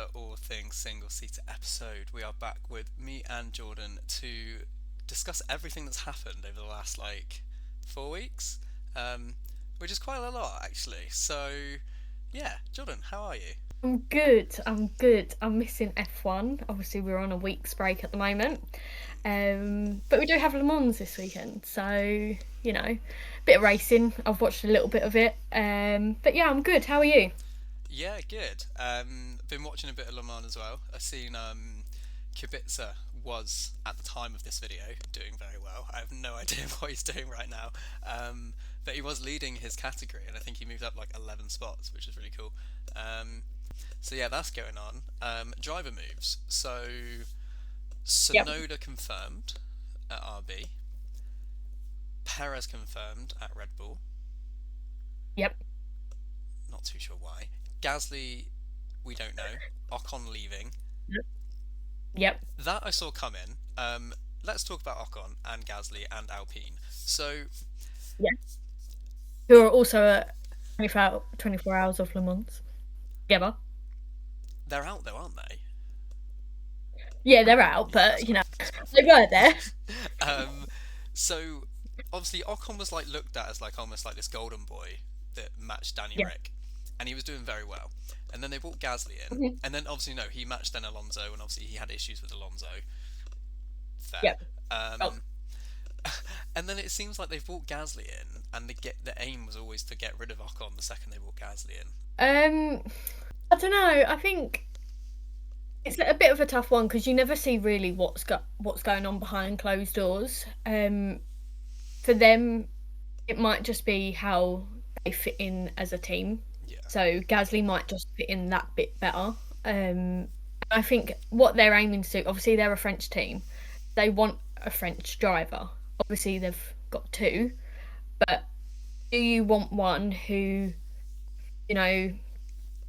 another All Things Single Seater episode. We are back with me and Jordan to discuss everything that's happened over the last 4 weeks, um, which is quite a lot actually. So, yeah, Jordan, how are you? I'm good. I'm good. I'm missing F1. Obviously, we're on a week's break at the moment. But we do have Le Mans this weekend, so bit of racing. I've watched a little bit of it. But yeah, I'm good. How are you? Yeah, good. Been watching a bit of Le Mans as well. I've seen Kubica was at the time of this video doing very well. I have no idea what he's doing right now, but he was leading his category, and I think he moved up 11 spots, which is really cool. Um, so yeah, that's going on. Driver moves. So Yep. Sonoda confirmed at RB. Perez confirmed at Red Bull. Yep. Not too sure why. Gasly, we don't know. Ocon leaving. Yep. Yep. That I saw come in. Let's talk about Ocon and Gasly and Alpine. So Yeah. Who are also at 24 hours of Le Mans together. they're out though, aren't they? Yeah, they're out, Yeah, that's but correct. That's they correct. were there. um, so obviously Ocon was looked at as almost like this golden boy that matched Danny Yeah. Rick, and he was doing very well. And then they brought Gasly in, Mhm. and then obviously no, he matched then Alonso, and obviously he had issues with Alonso. Fair. Yep. Oh. Um, and then it seems like they've brought Gasly in, and the aim was always to get rid of Ocon the second they brought Gasly in. Um, I don't know. I think it's a bit of a tough one because you never see really what's going on behind closed doors. For them, it might just be how they fit in as a team. Yeah, So Gasly might just fit in that bit better. I think what they're aiming to do, obviously they're a French team. They want a French driver. Obviously they've got two, but do you want one who, you know,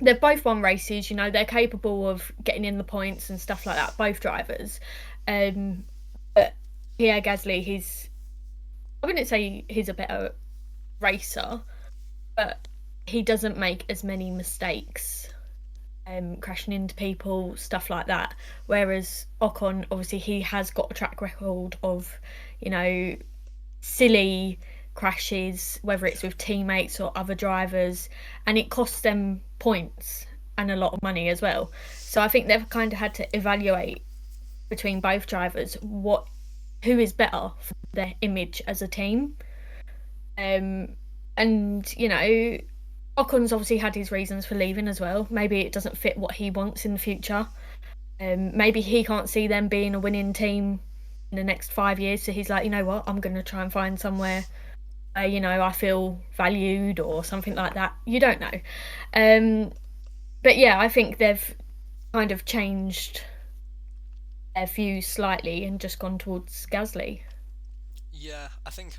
they've both won races, they're capable of getting in the points and stuff like that, both drivers. But Pierre Gasly, I wouldn't say he's a better racer, but he doesn't make as many mistakes, crashing into people, stuff like that. Whereas Ocon, obviously, he has got a track record of, you know, silly crashes, whether it's yeah, with teammates or other drivers, and it costs them points and a lot of money as well. So I think they've kind of had to evaluate between both drivers who is better for their image as a team. Um, and Ocon's obviously had his reasons for leaving as well. Maybe it doesn't fit what he wants in the future. Maybe he can't see them being a winning team in the next 5 years. So he's like, you know what, I'm going to try and find somewhere I feel valued or something like that. You don't know. But yeah, I think they've kind of changed their views slightly and just gone towards Gasly. yeah. I think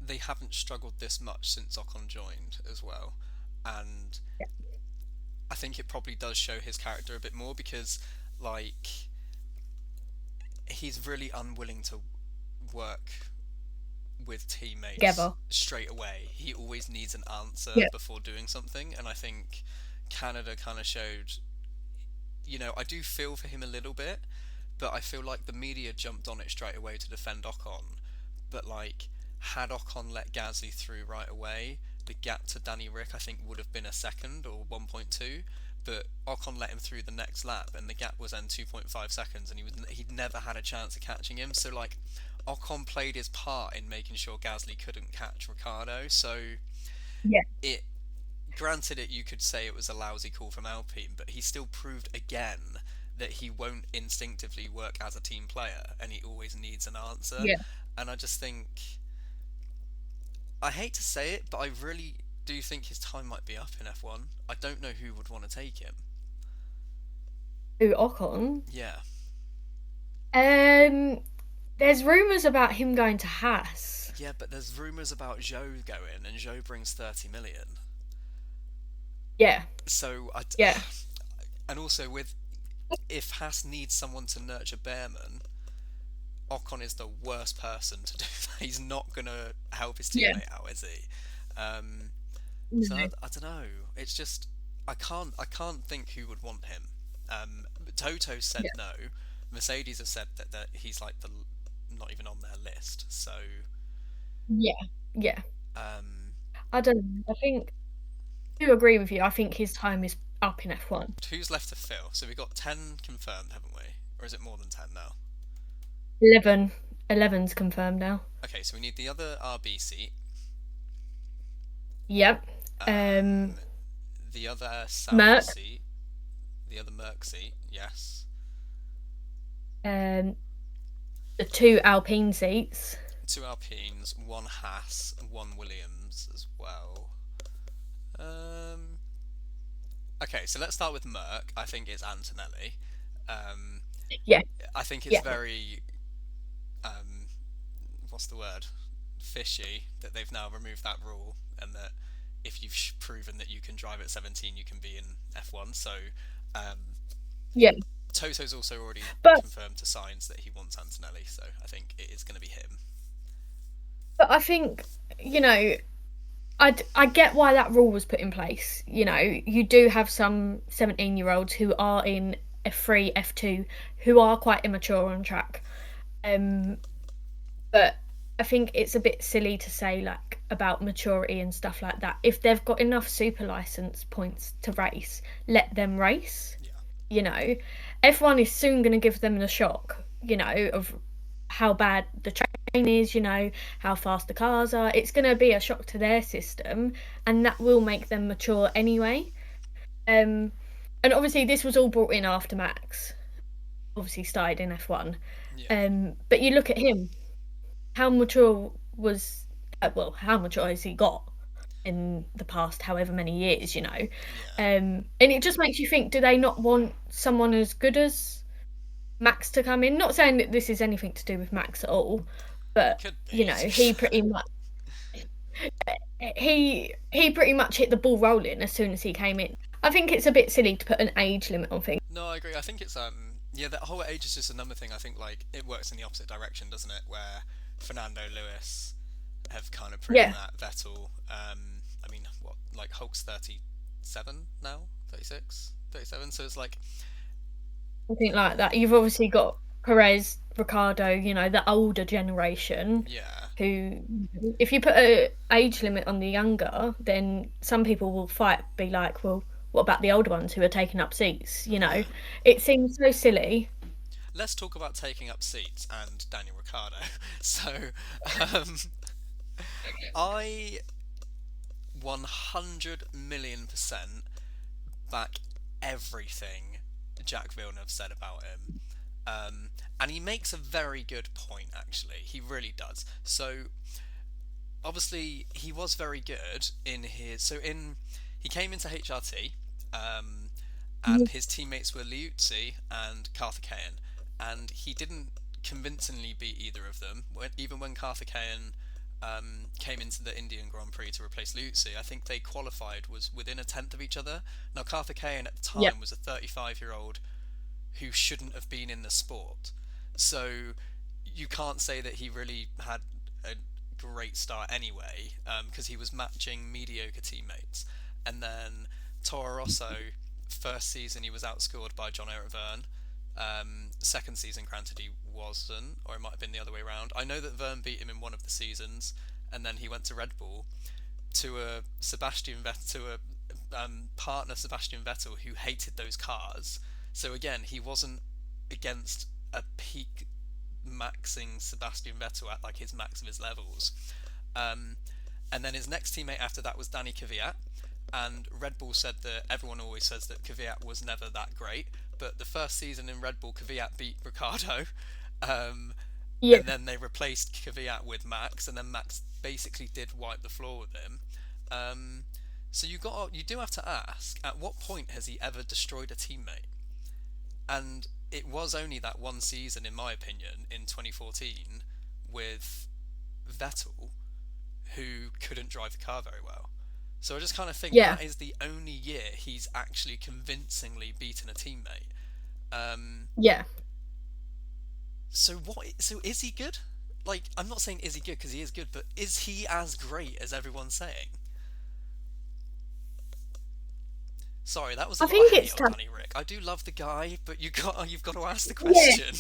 they haven't struggled this much since Ocon joined as well, and Yeah. I think it probably does show his character a bit more because like he's really unwilling to work with teammates Together. straight away. He always needs an answer Yeah. before doing something, and I think Canada kind of showed. I do feel for him a little bit, but I feel like the media jumped on it straight away to defend Ocon. But had Ocon let Gasly through right away, the gap to Danny Rick I think would have been a second or 1.2. But Ocon let him through the next lap, and the gap was then 2.5 seconds, and he'd never had a chance of catching him. So Ocon played his part in making sure Gasly couldn't catch Ricardo. So Yeah. it granted it, you could say it was a lousy call from Alpine, but he still proved again that he won't instinctively work as a team player, and he always needs an answer. Yeah. And I just think, I hate to say it, but I really do think his time might be up in F1. I don't know who would want to take him. Who, Ocon? Yeah, Um, there's rumours about him going to Haas. yeah, but there's rumours about Zhou going, and Zhou brings 30 million. Yeah. So Yeah. and also with if Haas needs someone to nurture Behrman, Ocon is the worst person to do that. He's not gonna help his Yeah. teammate out, is he? Um, so No. I don't know. It's just I can't think who would want him. Toto said Yeah. no. Mercedes have said that he's like the not even on their list. So Yeah. Yeah. um, I don't know. I do agree with you. I think his time is up in F1. who's left to fill? So we've got 10 confirmed, haven't we? Or is it more than 10 now? 11. 11's confirmed now. Okay, so we need the other RB seat, Yep. um, the other Sauber Merc. seat, the other Merc seat. Yes. Um, the 2 Alpine seats. Two Alpines, one Haas, one Williams as well. Um, okay, so let's start with Merc. I think it's Antonelli. Um, Yeah. I think it's Yeah. very what's the word? Fishy that they've now removed that rule, and that if you've proven that you can drive at 17, you can be in F1. So um, Yeah. Toto's also already But confirmed to Signs that he wants Antonelli, so I think it is going to be him. but I think, you know, I get why that rule was put in place. You know, you do have some 17-year-olds who are in F3, F2, who are quite immature on track. Um, but I think it's a bit silly to say like about maturity and stuff like that. If they've got enough super license points to race, let them race. Yeah, You know, F1 is soon going to give them the shock, you know, of how bad the train is, you know, how fast the cars are. It's going to be a shock to their system, and that will make them mature anyway. Um, and obviously, this was all brought in after Max, obviously started in F1. yeah, But you look at him, how mature was, well, how mature has he got in the past however many years, you know? yeah. And it just makes you think, do they not want someone as good as Max to come in? Not saying that this is anything to do with Max at all, It but could you be, know, to be fair. he pretty much hit the ball rolling as soon as he came in. I think it's a bit silly to put an age limit on things. No, I agree. I think it's yeah, that whole age is just another thing. I think like it works in the opposite direction, doesn't it? Where Fernando Lewis have kind of proven Yeah, that. Vettel, I mean, what like Hulk's 37 now, 36, 37. So it's like something like that. You've obviously got Perez, Ricardo, you know, the older generation yeah, who, if you put a age limit on the younger, then some people will fight, be like, well, what about the older ones who are taking up seats? You know, yeah. it seems so silly. Let's talk about taking up seats and Daniel Ricciardo. So, um, I 100 million% back everything Jack Villeneuve said about him. And he makes a very good point, actually. He really does. So, obviously, he was very good in his. So, he came into HRT, um, and his teammates were Liuzzi and Karthikeyan, and he didn't convincingly beat either of them. Even when Karthikeyan came into the Indian Grand Prix to replace Liuzzi, I think they qualified was within a tenth of each other. Now, Karthikeyan at the Yeah, time was a 35-year-old who shouldn't have been in the sport. So you can't say that he really had a great start anyway, because he was matching mediocre teammates. And then Toro Rosso, first season he was outscored by John Eric Verne. Second season, granted, he wasn't, or it might have been the other way around. I know that Verne beat him in one of the seasons, and then he went to Red Bull to a Sebastian Vettel, to a partner Sebastian Vettel who hated those cars. So again, he wasn't against a peak maxing Sebastian Vettel at like his max of his levels. Um, and then his next teammate after that was Danny Kvyat. And Red Bull said that everyone always says that Kvyat was never that great, but the first season in Red Bull, Kvyat beat Ricardo, um, yeah, and then they replaced Kvyat with Max, and then Max basically did wipe the floor with him. Um, so you do have to ask, at what point has he ever destroyed a teammate? And it was only that one season, in my opinion, in 2014 with Vettel, who couldn't drive the car very well. So I just kind of think yeah, that is the only year he's actually convincingly beaten a teammate. Um, yeah. so what? So is he good? Like, I'm not saying is he good because he is good, but is he as great as everyone's saying? Sorry, that was a I lot of think hate it's on tough. Danny Rick. I do love the guy, but you've got to ask the Yeah, question.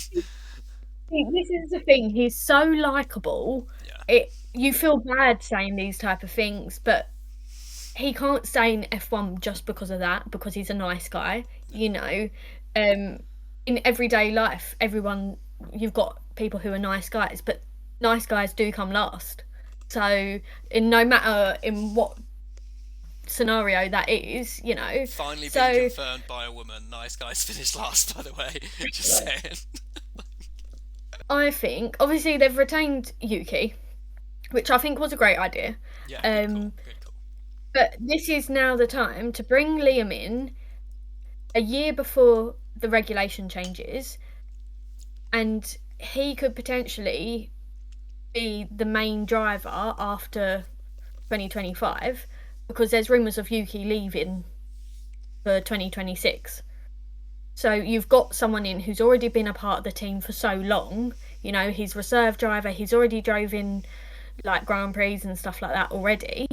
this is the thing. He's so likable. Yeah, You feel bad saying these type of things, but he can't stay in F1 just because of that, because he's a nice guy, yeah, you know. Um, in everyday life, everyone, you've got people who are nice guys, but nice guys do come last. So, in no matter in what scenario that is, you know. finally being So, confirmed by a woman. Nice guys finished last, by the way. Just saying. I think obviously they've retained Yuki, which I think was a great idea. Yeah, good call. Um, Good call. but this is now the time to bring Liam in a year before the regulation changes, and he could potentially be the main driver after 2025 because there's rumours of Yuki leaving for 2026. So you've got someone in who's already been a part of the team for so long. You know, he's reserve driver, he's already drove in like Grand Prix and stuff like that already.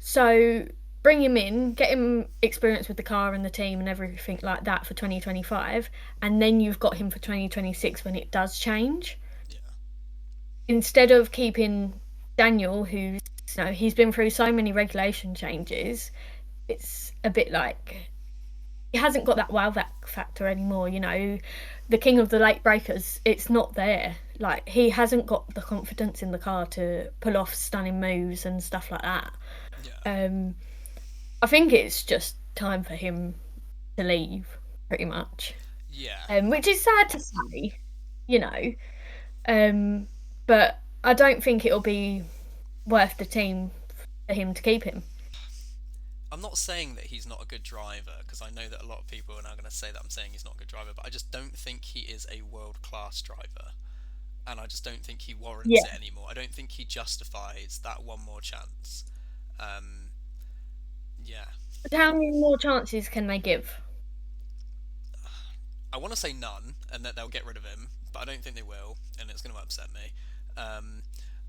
So bring him in, get him experience with the car and the team and everything like that for 2025, and then you've got him for 2026 when it does change. Yeah, Instead of keeping Daniel, who's, you know, he's been through so many regulation changes, it's a bit like he hasn't got that wow factor anymore. You know, the king of the late breakers, it's not there. Like he hasn't got the confidence in the car to pull off stunning moves and stuff like that. yeah, Um, I think it's just time for him to leave, pretty much. yeah. Which is sad to say, you know. Um, but I don't think it'll be worth the team for him to keep him. I'm not saying that he's not a good driver because I know that a lot of people are now going to say that I'm saying he's not a good driver, but I just don't think he is a world class driver, and I just don't think he warrants it Yeah. anymore. I don't think he justifies that one more chance. Um, yeah, But how many more chances can they give? I want to say none, and that they'll get rid of him, but I don't think they will, and it's going to upset me. Um,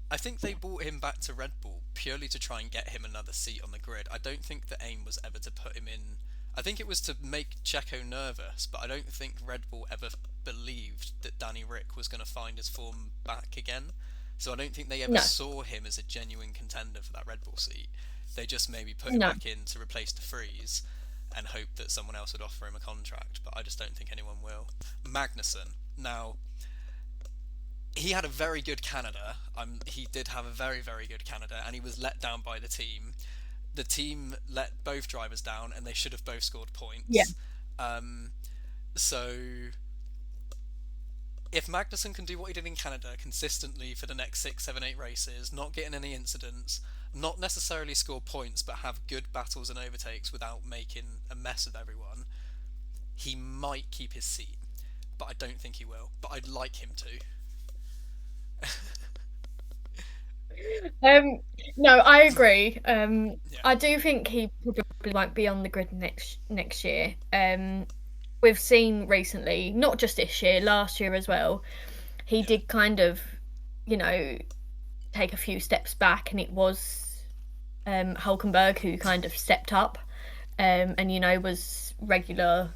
I think they brought him back to Red Bull purely to try and get him another seat on the grid. I don't think the aim was ever to put him in. I think it was to make Checo nervous, but I don't think Red Bull ever believed that Danny Rick was going to find his form back again. So I don't think they ever No, saw him as a genuine contender for that Red Bull seat. They just maybe put him no, back in to replace De Vries and hope that someone else would offer him a contract, but I just don't think anyone will. Magnussen. Now, he had a very good Canada. He did have a very, very good Canada, and he was let down by the team. The team let both drivers down, and they should have both scored yeah, points. Um, so, if Magnussen can do what he did in Canada consistently for the next 6, 7, 8 races, not getting any incidents, not necessarily score points, but have good battles and overtakes without making a mess of everyone, he might keep his seat. But I don't think he will. But I'd like him to. Um, no, I agree. Yeah, I do think he probably won't be on the grid next year. We've seen recently, not just this year, last year as well. He yeah, did kind of, you know, take a few steps back, and it was Hulkenberg who kind of stepped up, and you know was regular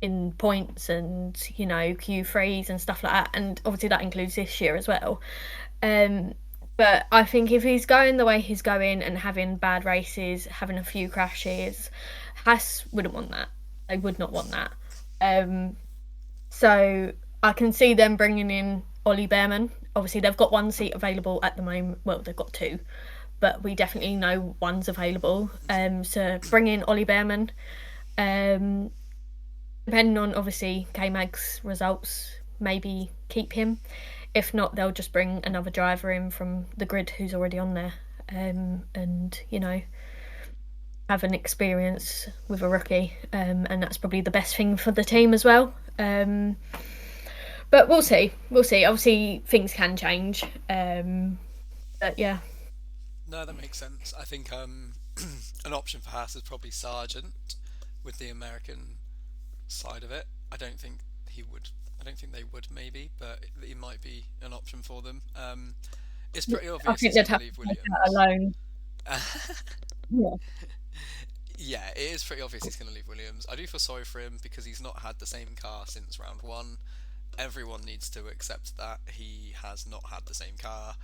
in points and you know Q3s and stuff like that, and obviously that includes this year as well. Um, but I think if he's going the way he's going and having bad races, having a few crashes, Haas wouldn't want that. They would not want that. Um, so I can see them bringing in Ollie Behrman. Obviously, they've got one seat available at the moment. Well, they've got two, but we definitely know one's available. So bring in Ollie Behrman. Um, depending on obviously K Mag's results, maybe keep him. If not, they'll just bring another driver in from the grid who's already on there, and you know have an experience with a rookie, and that's probably the best thing for the team as well. But we'll see. We'll see. Obviously, things can change. But yeah, no, that makes sense. I think an option for Haas is probably Sargent with the American side of it. I don't think he would. I don't think they would maybe, but it might be an option for them. It's pretty I obvious think he's they'd going to have to leave take that Williams. alone. Yeah. Yeah, it is pretty obvious he's going to leave Williams. I do feel sorry for him because he's not had the same car since round one. Everyone needs to accept that he has not had the same car.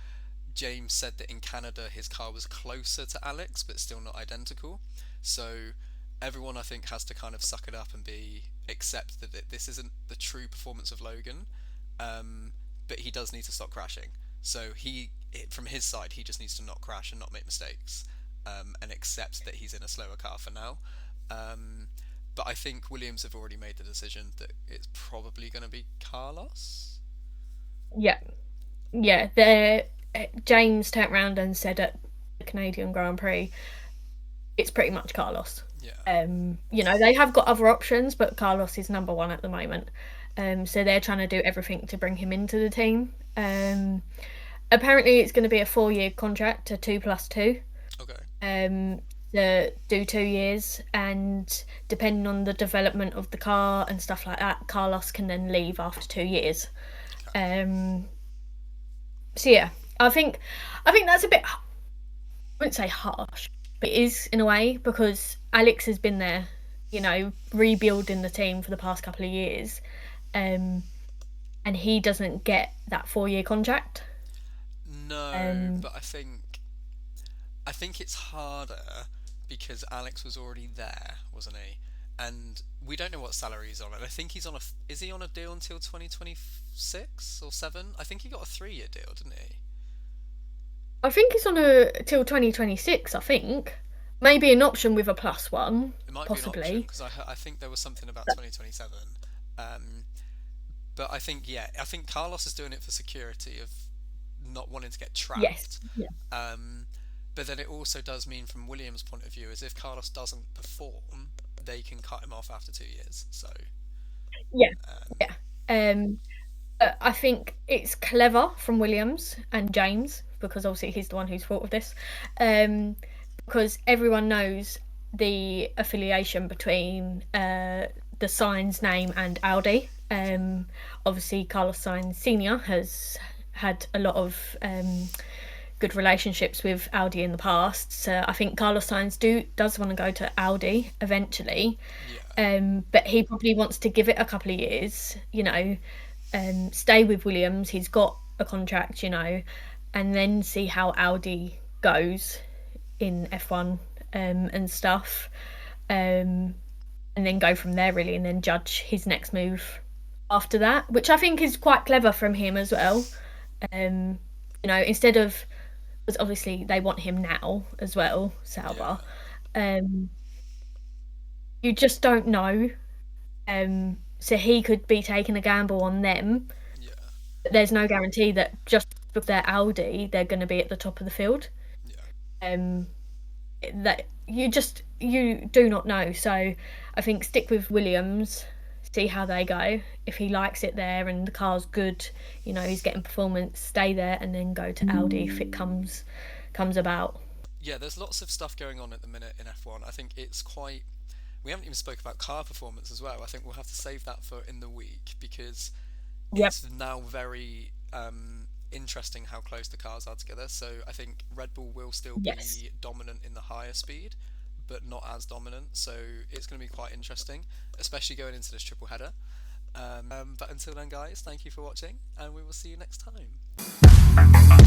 James said that in Canada his car was closer to Alex, but still not identical. So everyone, I think, has to kind of suck it up and be accept that this isn't the true performance of Logan. But he does need to stop crashing. So from his side, he just needs to not crash and not make mistakes, and accept that he's in a slower car for now. Um, but I think Williams have already made the decision that it's probably going to be Carlos. Yeah, yeah. The James turned around and said at the Canadian Grand Prix, it's pretty much Carlos. Yeah, They have got other options, but Carlos is number one at the moment. So they're trying to do everything to bring him into the team. Apparently, it's going to be a 4-year contract, a 2+2. okay. Um, to do 2 years, and depending on the development of the car and stuff like that, Carlos can then leave after 2 years. Okay. Um, so yeah, I think that's a bit. I wouldn't say harsh, but it is in a way because Alex has been there, rebuilding the team for the past couple of years, um, and he doesn't get that 4-year contract. No, Um, but I think it's harder because Alex was already there, wasn't he? And we don't know what salary he's on. And I think he's on a. Is he on a deal until 2026 or seven? I think he got a 3-year deal, didn't he? I think it's on a till 2026. I think maybe an option with a +1, It might be an option possibly. because I think there was something about 2027. Um, but I think, yeah, I think Carlos is doing it for security of not wanting to get Yes. trapped. Yeah. Um, but then it also does mean, from Williams' point of view, is if Carlos doesn't perform, they can cut him off after 2 years. So, Yeah. um, Yeah. Um, I think it's clever from Williams and James because obviously he's the one who's thought of this. Um, because everyone knows the affiliation between the Sainz name and Audi. Obviously, Carlos Sainz Senior has had a lot of good relationships with Audi in the past. So I think Carlos Sainz does want to go to Audi eventually, yeah, but he probably wants to give it a couple of years. Stay with Williams. He's got a contract, and then see how Audi goes in F1 and stuff, um, and then go from there really, and then judge his next move after that, which I think is quite clever from him as well. Um, instead of because obviously they want him now as well, Sauber. yeah, Um, you just don't know. So he could be taking a gamble on them. yeah, But there's no guarantee that just with their Audi, they're going to be at the top of the field. yeah. Um, that you do not know. So I think stick with Williams, see how they go. If he likes it there and the car's good, he's getting performance, stay there and then go to Audi if it comes about. Yeah, there's lots of stuff going on at the minute in F1. I think it's quite. We haven't even spoke about car performance as well. I think we'll have to save that for in the week because Yep. it's now very interesting how close the cars are together. So I think Red Bull will still Yes. be dominant in the higher speed, but not as dominant. So it's going to be quite interesting, especially going into this triple header. But until then, guys, thank you for watching, and we will see you next time.